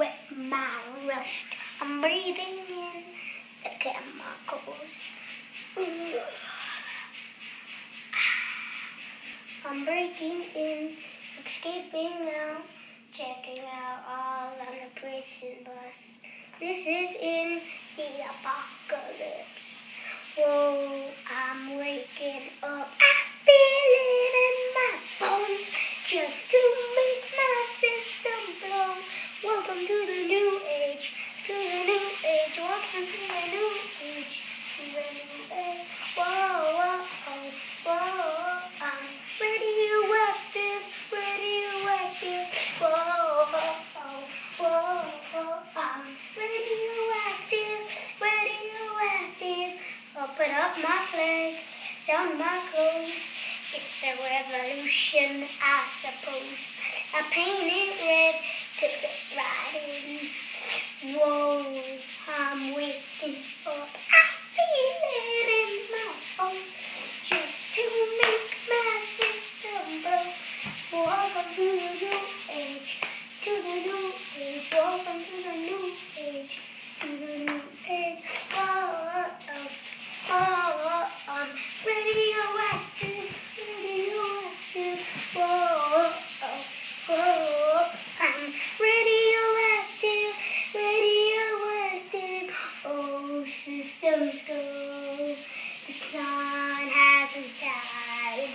with my rust. I'm breathing in the chemicals. I'm breaking in, escaping now, checking out all on the prison bus. This is in the apocalypse. Whoa, I'm waking up. I feel it in my bones just to make my system blow. Welcome to the new age, to the new age. Welcome to the new age, to the new age. Whoa, whoa, oh, whoa, I'm radioactive, radioactive. Whoa, oh, whoa, oh, I'm radioactive, radioactive. I'll put up my flag, down my clothes. It's a revolution, I suppose. I paint it red to fit right in. Whoa, I'm waking up. I feel it in my bones just to make my system blow. Welcome to the new age, to the new age. Welcome to the new age, to the new age. Whoa, oh, oh, I'm radioactive, radioactive. Whoa, oh, whoa, I'm radioactive, radioactive. Oh, systems go. The sun hasn't died.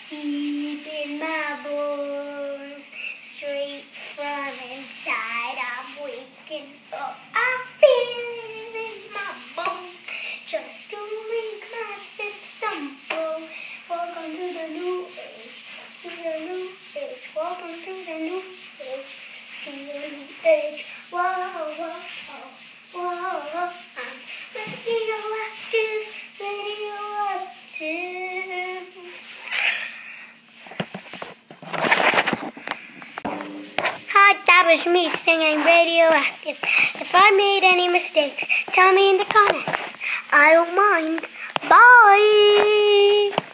Deep in my bones, straight from inside, I'm waking up. I feel it in my bones just to make my system blow. Welcome to the new age, to the new age. Welcome to the new age, to the new age. Whoa, whoa, oh, whoa, whoa. I'm radioactive, radioactive. Hi, that was me singing Radioactive. If I made any mistakes, tell me in the comments. I don't mind. Bye!